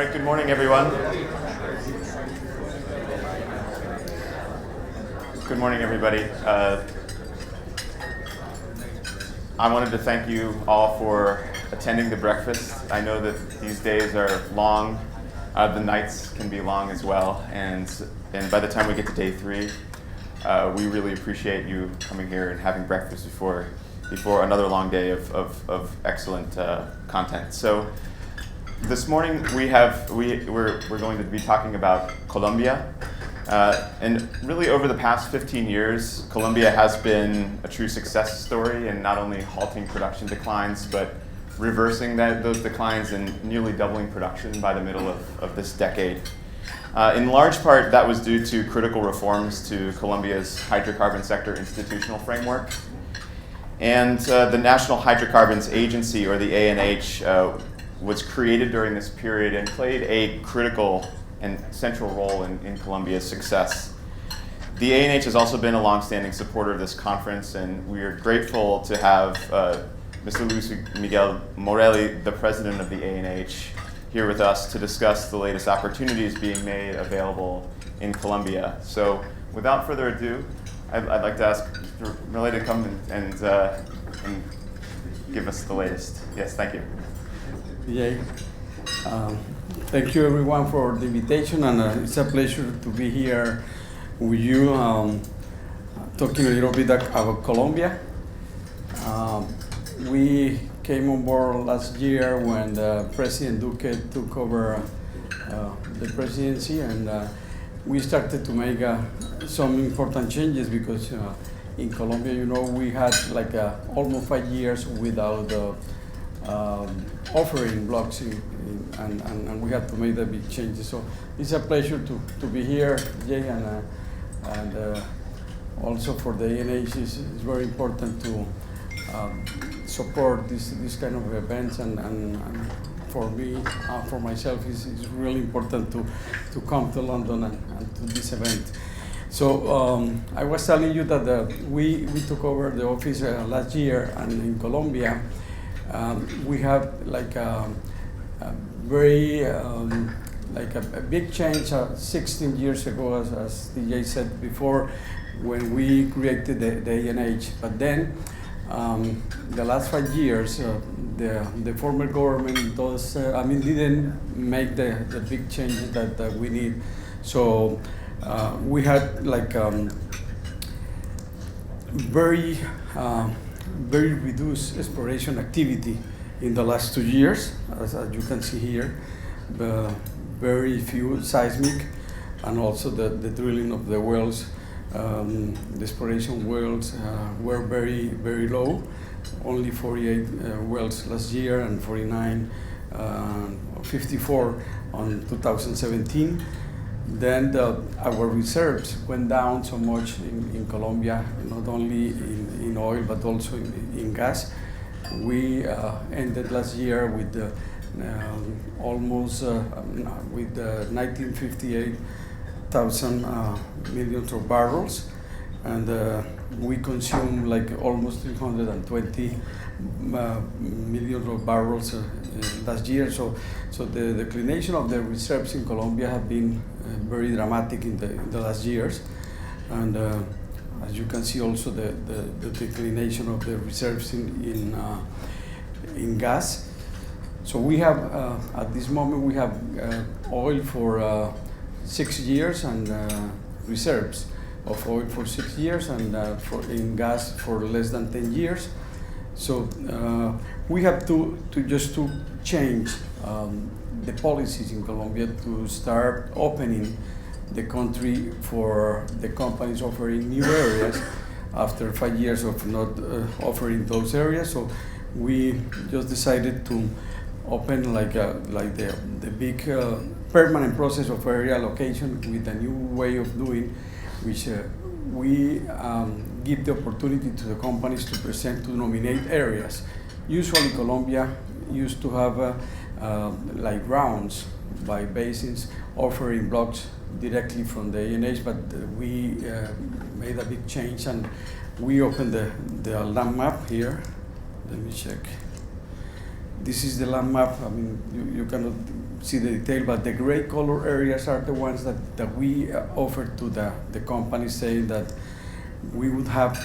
right, good morning, everyone. Good morning, everybody. I wanted to thank you all for attending the breakfast. I know that these days are long. The nights can be long as well, and by the time we get to day 3, we really appreciate you coming here and having breakfast before another long day of excellent content. So this morning we're going to be talking about Colombia. And really over the past 15 years, Colombia has been a true success story in not only halting production declines, but reversing those declines and nearly doubling production by the middle of this decade. In large part, that was due to critical reforms to Colombia's hydrocarbon sector institutional framework. And the National Hydrocarbons Agency, or the ANH, was created during this period and played a critical and central role in Colombia's success. The ANH has also been a longstanding supporter of this conference, and we are grateful to have Mr. Luis Miguel Morelli, the president of the ANH, here with us to discuss the latest opportunities being made available in Colombia. So without further ado, I'd like to ask Mr. Morelli to come and give us the latest. Yes, thank you. Yay. Thank you everyone for the invitation, and it's a pleasure to be here with you talking a little bit about Colombia. We came on board last year when President Duque took over the presidency, and we started to make some important changes because in Colombia, we had almost 5 years without offering blocks, and we had to make the big changes. So it's a pleasure to be here, Jay, and also for the ANH, it's very important to support this kind of events, and for me, for myself, it's really important to come to London and to this event. So I was telling you that we took over the office last year, and in Colombia, we have a very a big change 16 years ago, as DJ said before, when we created the ANH. But then the last 5 years, the former government didn't make the big changes that we need. So we had very reduced exploration activity in the last 2 years, as you can see here. Very few seismic, and also the drilling of the wells, the exploration wells were very, very low. Only 48 wells last year, and 54 on 2017. Then our reserves went down so much in Colombia, not only in oil but also in gas. We ended last year with almost with 1958,000 millions of barrels, and we consumed almost 320 millions of barrels last year. So the declination of the reserves in Colombia have been very dramatic in the last years, and as you can see also the declination of the reserves in gas. So we have at this moment we have oil for 6 years, and reserves of oil for 6 years, and in gas for less than 10 years. So we have to change the policies in Colombia to start opening the country for the companies offering new areas after 5 years of not offering those areas. So we just decided to open the big permanent process of area allocation with a new way of doing, which we give the opportunity to the companies to nominate areas. Usually Colombia used to have rounds by basins offering blocks directly from the ANH, but we made a big change, and we opened the land map here. Let me check. This is the land map. I mean, you cannot see the detail, but the gray color areas are the ones that we offered to the companies, saying that we would have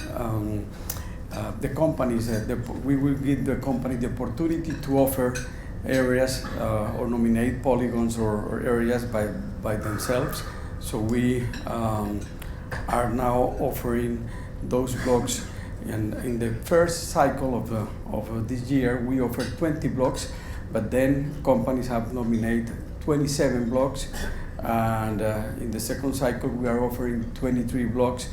the companies, we will give the company the opportunity to offer areas or nominate polygons or areas by themselves. So we are now offering those blocks. And in the first cycle of this year, we offered 20 blocks, but then companies have nominated 27 blocks. And in the second cycle, we are offering 23 blocks.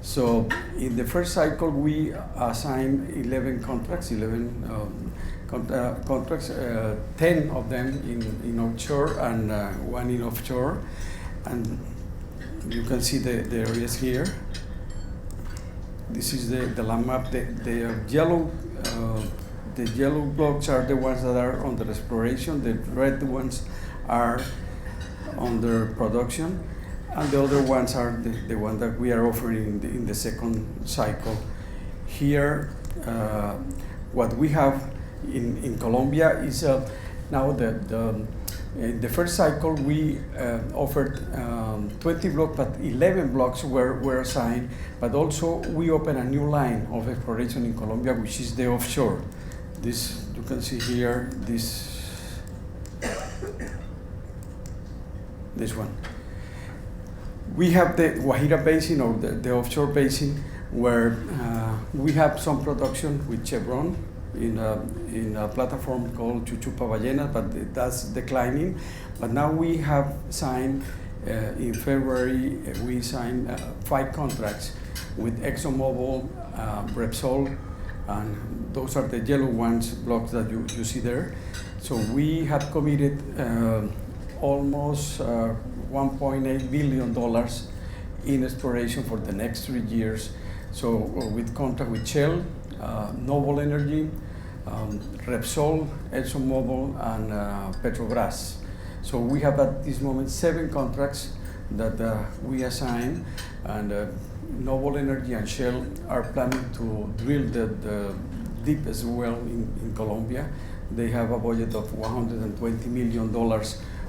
So in the first cycle, we assigned 11 contracts, 10 of them in onshore and one in offshore. And you can see the areas here. This is the land map. The yellow blocks are the ones that are under exploration. The red ones are under production, and the other ones are the ones that we are offering in the second cycle. Here, what we have in Colombia is now in the first cycle we offered 20 blocks, but 11 blocks were assigned. But also we opened a new line of exploration in Colombia, which is the offshore. This you can see here. This one. We have the Guajira Basin, or the offshore basin, where we have some production with Chevron in a platform called Chuchupa Ballena, but that's declining. But now we have signed, in February, we signed 5 contracts with ExxonMobil, Repsol, and those are the yellow ones, blocks that you see there. So we have committed almost $1.8 billion in exploration for the next 3 years. So with contract with Shell, Noble Energy, Repsol, ExxonMobil, and Petrobras. So we have at this moment 7 contracts that we assign, and Noble Energy and Shell are planning to drill the deepest well in Colombia. They have a budget of $120 million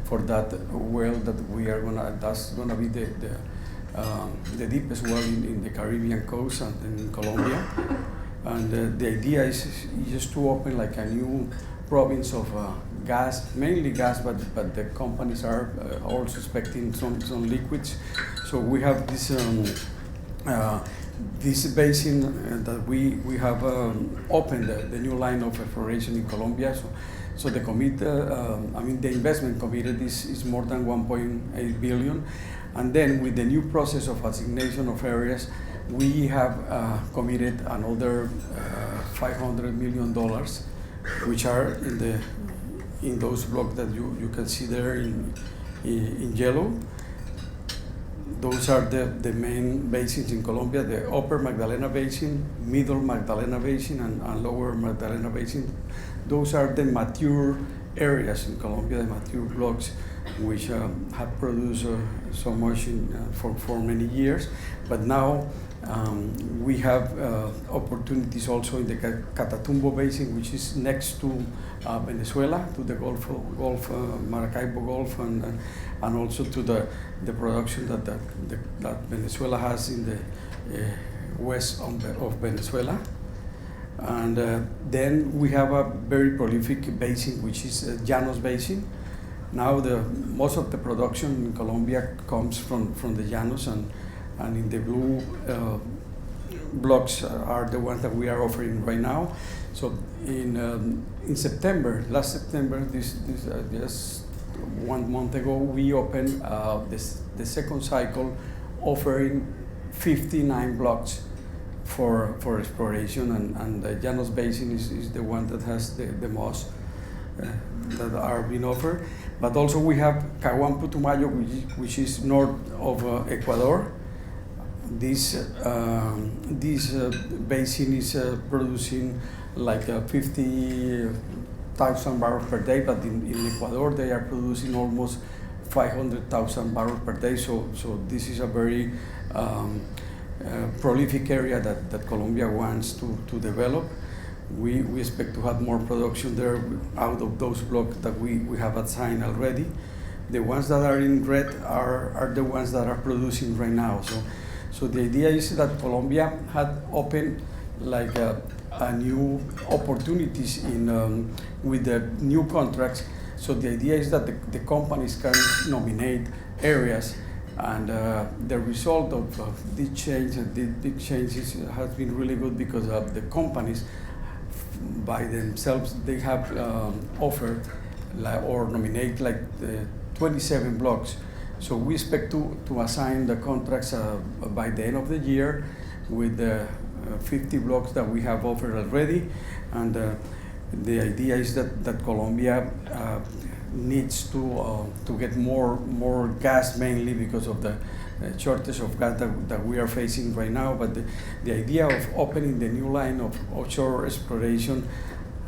for that well that we are that's gonna be the deepest well in the Caribbean coast and in Colombia. And the idea is just to open like a new province of gas, mainly gas, but the companies are also expecting some liquids. So we have this basin that we have opened the new line of exploration in Colombia. So the the investment committed is more than 1.8 billion. And then with the new process of assignation of areas, we have committed another $500 million, which are in those blocks that you can see there in yellow. Those are the main basins in Colombia: the Upper Magdalena Basin, Middle Magdalena Basin, and Lower Magdalena Basin. Those are the mature areas in Colombia, the mature blocks, which have produced so much for many years. But now we have opportunities also in the Catatumbo Basin, which is next to Venezuela, to the Gulf, Maracaibo Gulf, and also to the production that Venezuela has in the west of Venezuela. And then we have a very prolific basin, which is Llanos Basin. Now most of the production in Colombia comes from the Llanos, and in the blue blocks are the ones that we are offering right now. So in September, last September, just 1 month ago, we opened the second cycle, offering 59 blocks for exploration, and the Llanos Basin is the one that has the most that are being offered. But also we have Caguán Putumayo, which is north of Ecuador. This basin is producing like 50,000 barrels per day, but in Ecuador they are producing almost 500,000 barrels per day. So this is a very prolific area that Colombia wants to develop. We expect to have more production there out of those blocks that we have assigned already. The ones that are in red are the ones that are producing right now. So the idea is that Colombia had opened like a new opportunities in with the new contracts. So the idea is that the companies can nominate areas, and the result of this change and the big changes has been really good, because the companies by themselves, they have offered or nominate like 27 blocks. So we expect to assign the contracts by the end of the year with the 50 blocks that we have offered already. And the idea is that Colombia needs to get more gas, mainly because of the shortage of gas that we are facing right now. But the idea of opening the new line of offshore exploration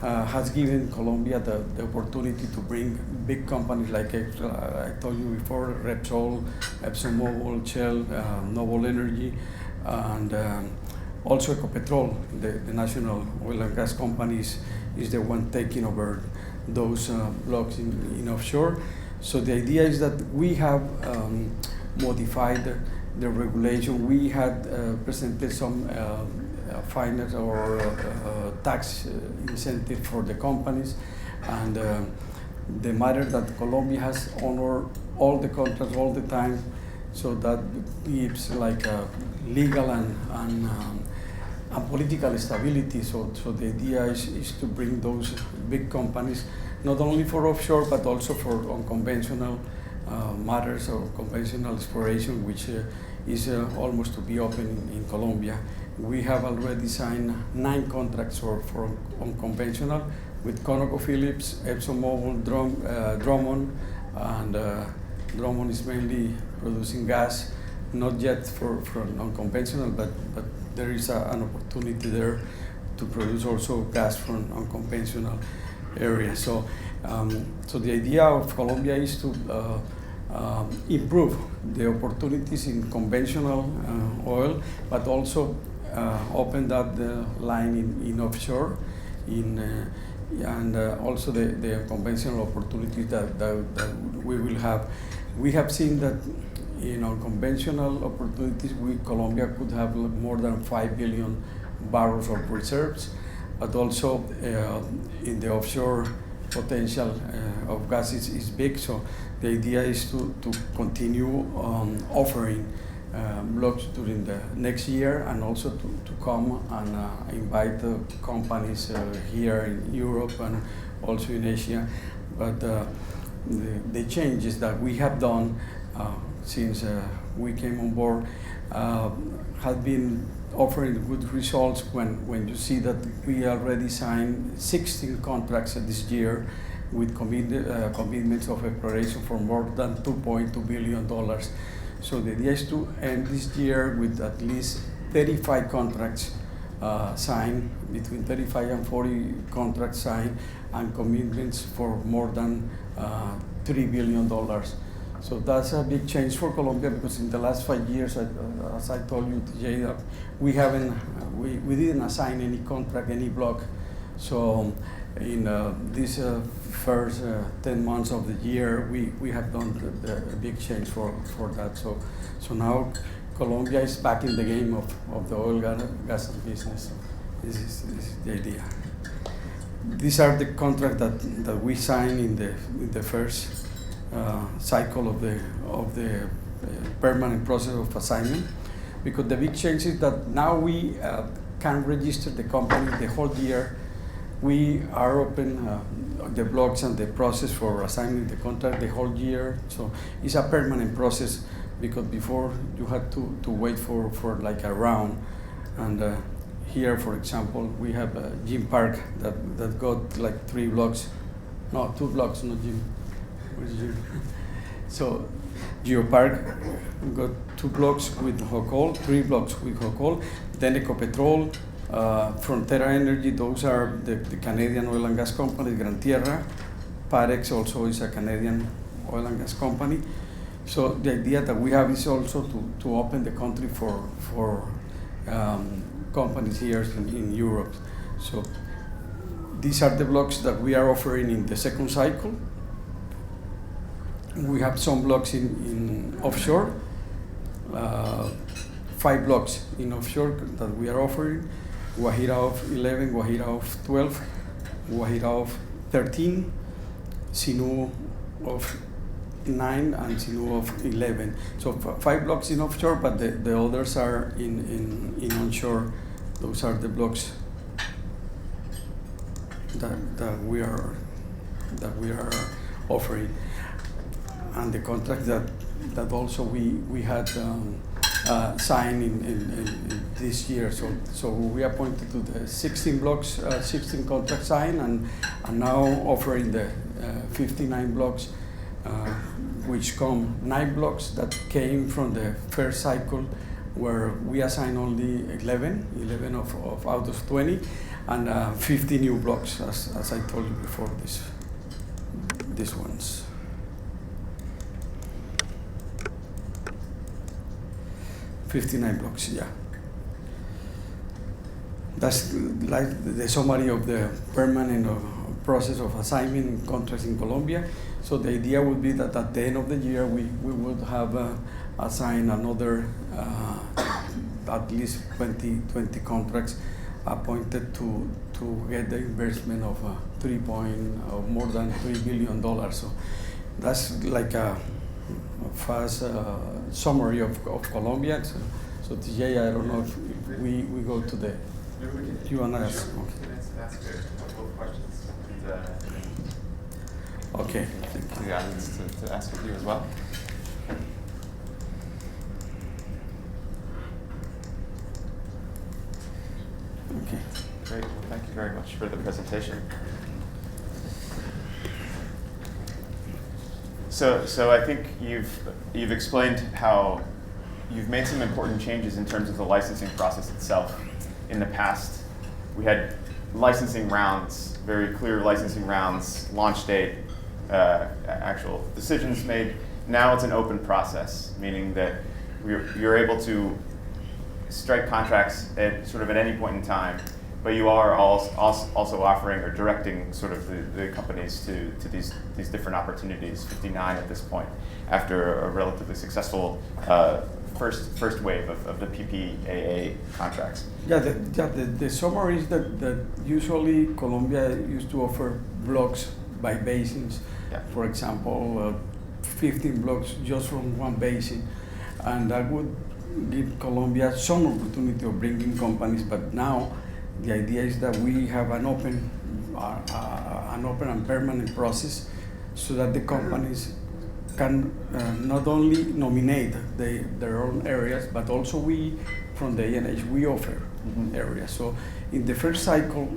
has given Colombia the opportunity to bring big companies like I told you before, Repsol, ExxonMobil, Shell, Noble Energy, and also Ecopetrol, the national oil and gas companies, is the one taking over those blocks in offshore. So the idea is that we have modified the regulation. We had presented some finance or tax incentive for the companies, and the matter that Colombia has honored all the contracts all the time, so that gives like a legal and political stability. So the idea is to bring those big companies, not only for offshore but also for unconventional matters or conventional exploration, which is almost to be open in Colombia. We have already signed 9 contracts for unconventional with ConocoPhillips, ExxonMobil, Drummond, and Drummond is mainly producing gas, not yet for unconventional, but there is an opportunity there to produce also gas from unconventional areas. So the idea of Colombia is to improve the opportunities in conventional oil, but also open up the line in offshore, and also the conventional opportunities that we will have. We have seen that in unconventional opportunities, Colombia could have more than 5 billion barrels of reserves, but also in the offshore potential of gas is big. So the idea is to continue offering blocks during the next year, and also to come and invite companies here in Europe and also in Asia. But the changes that we have done since we came on board have been offering good results when you see that we already signed 16 contracts this year with commitments of exploration for more than $2.2 billion. So the idea is to end this year with at least 35 contracts signed, between 35 and 40 contracts signed, and commitments for more than $3 billion. So that's a big change for Colombia, because in the last 5 years, as I told you, TJ, we didn't assign any contract, any block. So in this first 10 months of the year, we have done a big change for that. So now Colombia is back in the game of the oil gas business. This is the idea. These are the contracts that we signed in the first cycle of the permanent process of assignment, because the big change is that now we can register the company the whole year. We are open the blocks and the process for assigning the contract the whole year. So it's a permanent process, because before you had to wait for like a round. And here, for example, we have Jim Park that got like 3 blocks, no, 2 blocks, not Jim. Where's Jim? So GeoPark got 2 blocks with Hocol, 3 blocks with Hocol, then Ecopetrol, Frontera Energy, those are the Canadian oil and gas company, Gran Tierra. Parex also is a Canadian oil and gas company. So the idea that we have is also to open the country for companies here in Europe. So these are the blocks that we are offering in the second cycle. We have some blocks in offshore, 5 blocks in offshore that we are offering. Guajira of 11, Guajira of 12, Guajira of 13, Sinú of 9, and Sinú of 11. So 5 blocks in offshore, but the others are in onshore. Those are the blocks that we are offering, and the contract that also we had signed in this year. So we appointed to the 16 blocks, 16 contracts signed, and now offering the 59 blocks, which come 9 blocks that came from the first cycle, where we assigned only 11 of out of 20, and 50 new blocks, as I told you before, these ones. $59 blocks, yeah. That's like the summary of the permanent process of assigning contracts in Colombia. So the idea would be that at the end of the year, we would have assigned another at least 20 contracts appointed to get the investment of more than $3 billion. So that's like a fast summary of Colombia. So TJ, I don't know if we go to the Q&A. Okay. Ask a couple of questions. Okay. To the audience to ask of you as well. Okay. Great. Well, thank you very much for the presentation. So I think you've explained how you've made some important changes in terms of the licensing process itself. In the past, we had licensing rounds, very clear licensing rounds, launch date, actual decisions made. Now it's an open process, meaning that you're able to strike contracts at any point in time, but you are also offering or directing sort of the companies to these different opportunities, 59 at this point, after a relatively successful first wave of the PPAA contracts. Yeah, the summary is that usually Colombia used to offer blocks by basins. Yeah. For example, 15 blocks just from one basin, and that would give Colombia some opportunity of bringing companies. But now the idea is that we have an open and permanent process, so that the companies can not only nominate their own areas, but also we, from the ANH, we offer areas. So in the first cycle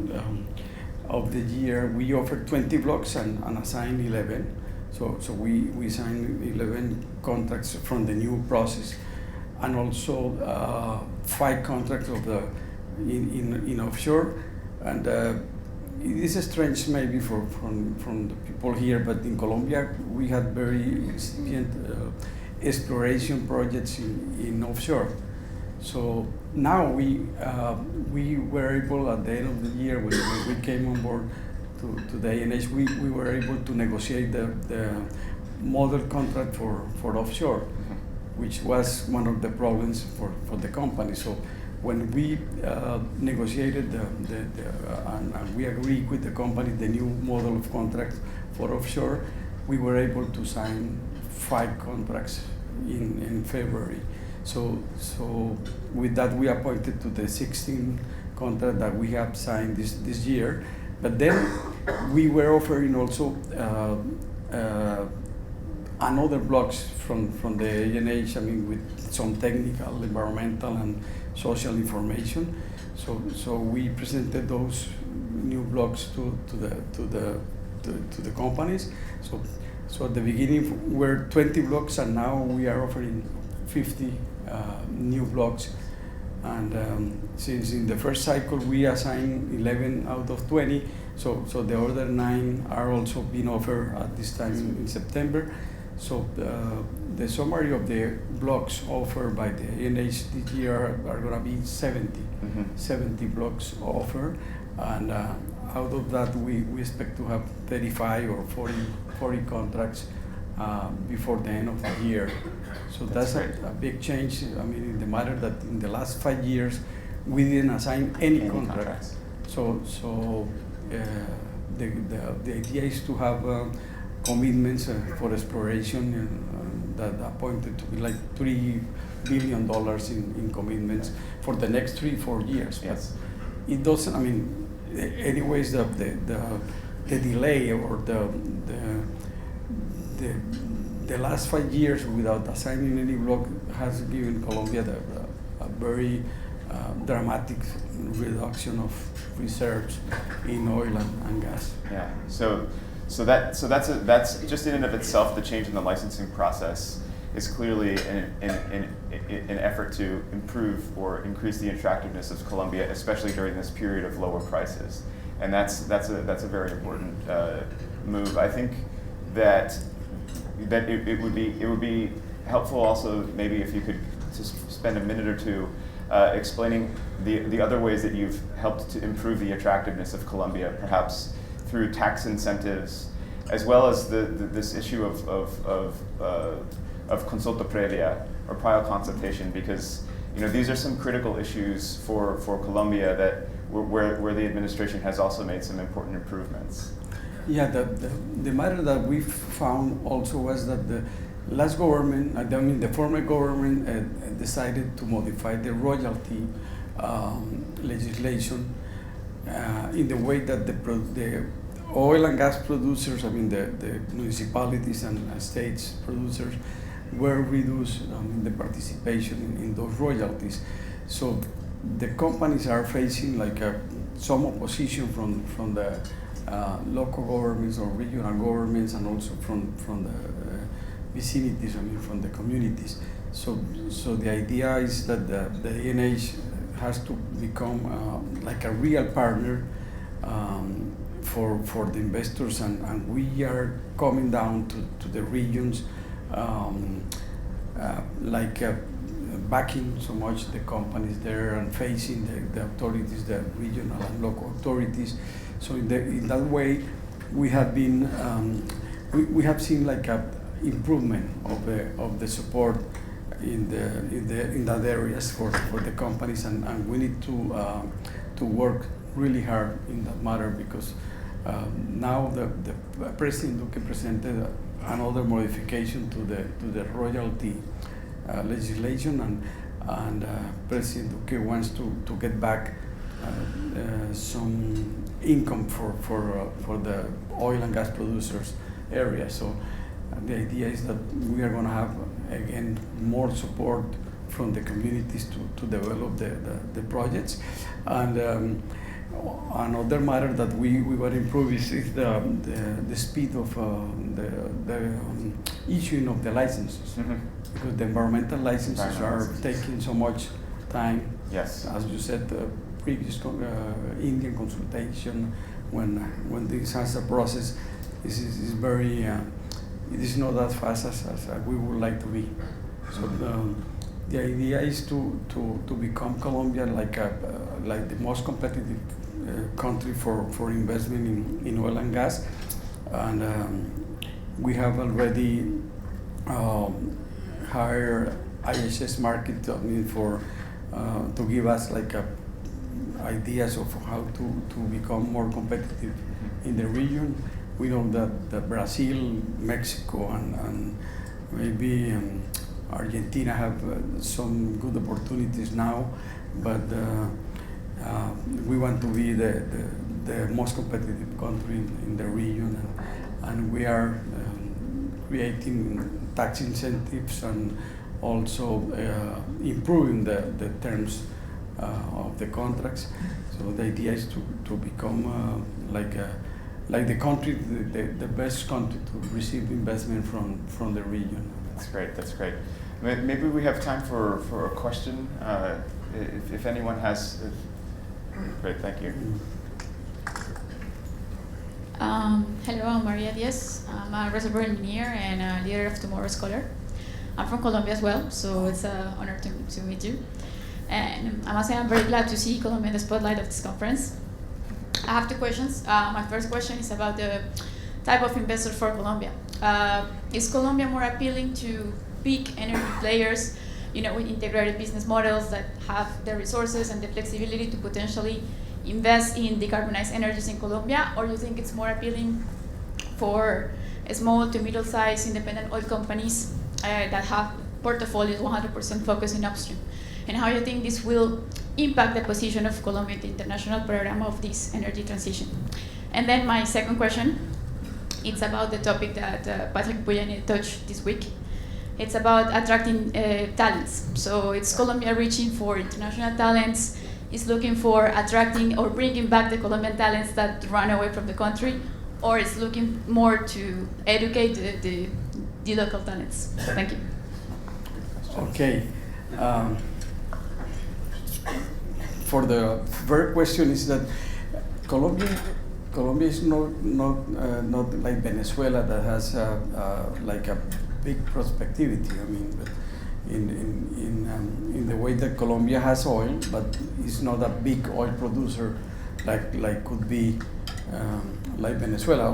of the year, we offered 20 blocks and assigned 11. So we signed 11 contracts from the new process, and also 5 contracts of the in offshore. And it is strange maybe from the people here, but in Colombia we had very incipient exploration projects in offshore. So now we were able, at the end of the year, when we came on board to the ANH, we were able to negotiate the model contract for offshore, which was one of the problems for the company. So when we negotiated and we agreed with the company the new model of contract for offshore, we were able to sign 5 contracts in February. So with that, we appointed to the 16 contract that we have signed this year. But then we were offering also another blocks from the ANH, with some technical, environmental, and social information. So we presented those new blocks to the companies. So at the beginning were 20 blocks, and now we are offering 50 new blocks. And since in the first cycle we assigned 11 out of 20, so the other 9 are also being offered at this time in September. So the summary of the blocks offered by the ANH this year are going to be 70 blocks offered, and out of that, we expect to have 35 or 40 contracts before the end of the year. So that's a big change. I mean, in the matter that in the last 5 years, we didn't assign any contracts. So the idea is to have commitments for exploration that are pointed to be like $3 billion in commitments for the next 3-4 years. Yes. But it doesn't. I mean, anyways, the delay or the last 5 years without assigning any block has given Colombia a very dramatic reduction of reserves in oil and gas. Yeah. So that's just in and of itself, the change in the licensing process is clearly an effort to improve or increase the attractiveness of Colombia, especially during this period of lower prices. And that's a very important move. I think that it would be helpful also maybe if you could just spend a minute or two explaining the other ways that you've helped to improve the attractiveness of Colombia, perhaps through tax incentives, as well as this issue of consulta previa or prior consultation, because these are some critical issues for Colombia that where the administration has also made some important improvements. Yeah, the matter that we found also was that the last government, the former government decided to modify the royalty legislation in the way that the oil and gas producers, the municipalities and states producers, were reduced the participation in those royalties. So the companies are facing some opposition from the local governments or regional governments, and also from the vicinities, from the communities. So the idea is that the ANH has to become like a real partner for the investors, and we are coming down to the regions, backing so much the companies there and facing the authorities, the regional and local authorities. So in that way, we have been we have seen a improvement of the support in that areas for the companies, and we need to work really hard in that matter, because now the President Duque presented another modification to the royalty legislation, and President Duque wants to get back some income for the oil and gas producers area. So the idea is that we are going to have again more support from the communities to develop the projects. And another matter that we want to improve is the speed of the issuing of the licenses. Mm-hmm. Because the environmental licenses are taking so much time. Yes. As you said, the previous Indian consultation, when this has a process, is very it is not as fast as we would like to be. So the idea is to become Colombia like the most competitive country for investment in oil and gas, and we have already hired IHS Market to give us ideas of how to become more competitive in the region. We know that Brazil, Mexico, and maybe Argentina have some good opportunities now, but we want to be the most competitive country in the region, and we are creating tax incentives and also improving the terms of the contracts. So the idea is to become like the country, the best country to receive investment from the region. That's great. That's great. Maybe we have time for a question. If anyone has, great. Thank you. Hello, I'm Maria Diaz. I'm a reservoir engineer and a leader of Tomorrow Scholar. I'm from Colombia as well, so it's an honor to meet you. And I must say I'm very glad to see Colombia in the spotlight of this conference. I have two questions. My first question is about the type of investor for Colombia. Is Colombia more appealing to big energy players, with integrated business models that have the resources and the flexibility to potentially invest in decarbonized energies in Colombia, or you think it's more appealing for small to middle-sized independent oil companies that have portfolios 100% focused in upstream? And how do you think this will impact the position of Colombia in the international program of this energy transition? And then my second question, it's about the topic that Patrick Pouyanné touched this week. It's about attracting talents. So it's Colombia reaching for international talents, it's looking for attracting or bringing back the Colombian talents that run away from the country, or it's looking more to educate the local talents. Thank you. Okay. For the first question is that Colombia is not like Venezuela that has like a big prospectivity. I mean, in the way that Colombia has oil, but it's not a big oil producer like could be like Venezuela.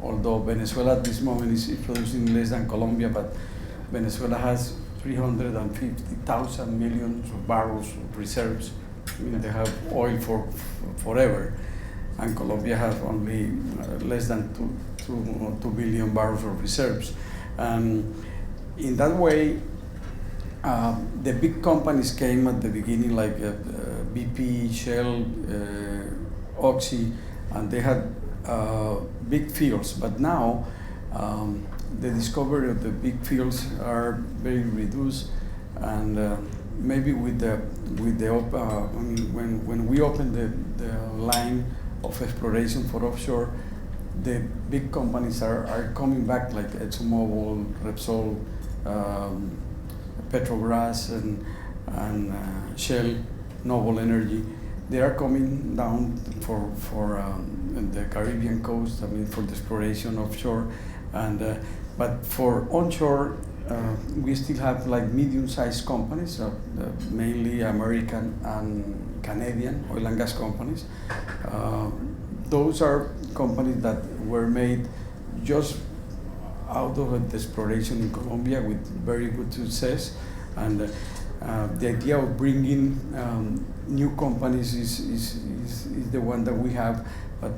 Although Venezuela at this moment is producing less than Colombia, but Venezuela has 350,000 millions of barrels of reserves. I mean, they have oil for forever, and Colombia has only less than 2 billion barrels of reserves. In that way, the big companies came at the beginning, like BP, Shell, Oxy, and they had big fields. But now, the discovery of the big fields are very reduced, and maybe with the when we open the line of exploration for offshore, the big companies are coming back, like ExxonMobil, Repsol, Petrobras, and Shell, Noble Energy. They are coming down for the Caribbean coast. I mean, for the exploration offshore, and but for onshore, we still have like medium-sized companies, mainly American and Canadian oil and gas companies. Those are companies that were made just out of the exploration in Colombia with very good success, and the idea of bringing new companies is the one that we have, but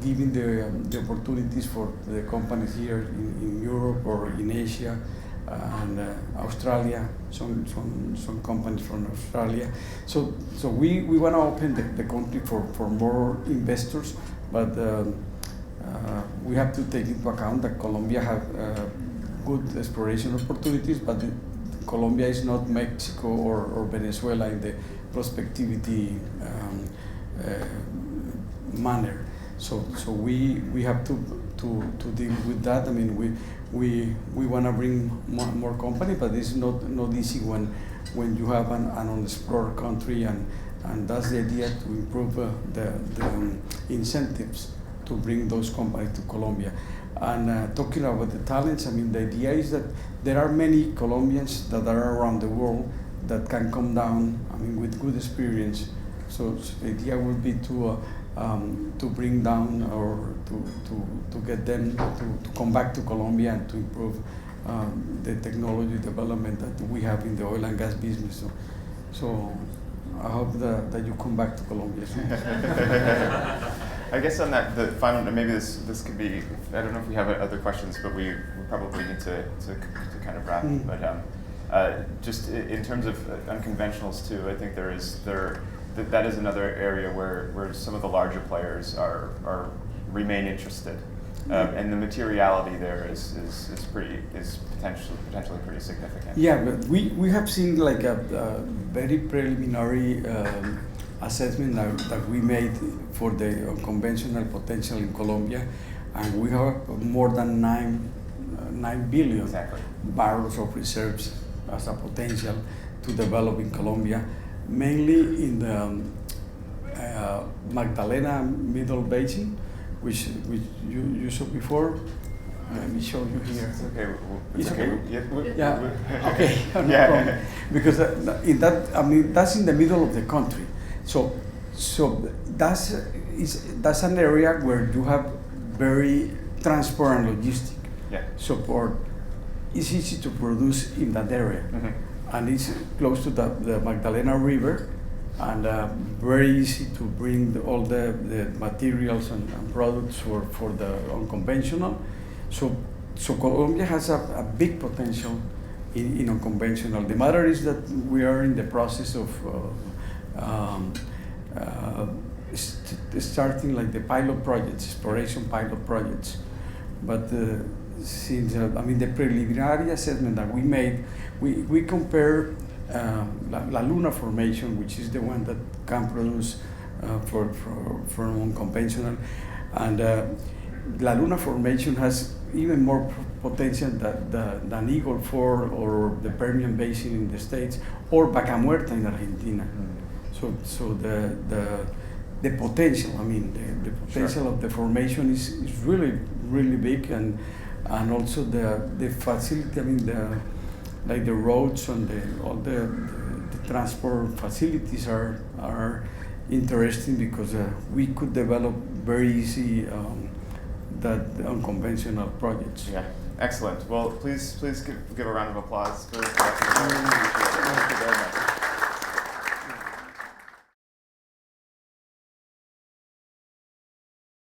giving the opportunities for the companies here in Europe or in Asia and Australia, some companies from Australia. So we want to open the country for more investors, but we have to take into account that Colombia have good exploration opportunities, but Colombia is not Mexico or Venezuela in the prospectivity manner. So we have to deal with that. I mean, we want to bring more company, but it's not easy when you have an unexplored country, and that's the idea, to improve the incentives to bring those companies to Colombia. And talking about the talents, I mean, the idea is that there are many Colombians that are around the world that can come down, I mean, with good experience. So the idea would be to bring down, or to get them to come back to Colombia and to improve the technology development that we have in the oil and gas business. So I hope that you come back to Colombia soon. I guess on that, the final, maybe this could be, I don't know if we have other questions, but we probably need to kind of wrap. But just in terms of unconventionals too, I think that is another area where some of the larger players remain interested, and the materiality there is potentially pretty significant. Yeah, but we have seen like a very preliminary assessment that we made for the unconventional potential in Colombia, and we have more than 9 billion barrels of reserves as a potential to develop in Colombia, mainly in the Magdalena Middle Basin, which you saw before. Let me show you here. It's okay. It's okay. Yeah. Okay. No problem. Because in that, I mean, that's in the middle of the country. So that's that's an area where you have very transparent logistic Yeah. support. It's easy to produce in that area, and it's close to the Magdalena River, and very easy to bring all the materials and products for the unconventional. So Colombia has a big potential in unconventional. The matter is that we are in the process of starting like the pilot projects, exploration pilot projects. But since the preliminary assessment that we made, we compare La Luna formation, which is the one that can produce for unconventional, and La Luna formation has even more potential than Eagle Ford or the Permian Basin in the States or Vaca Muerta in Argentina. So the potential, the potential of the formation is really, really big, and also the facility, the roads and all the transport facilities are interesting because we could develop very easy that unconventional projects. Yeah, excellent. Well, please give a round of applause for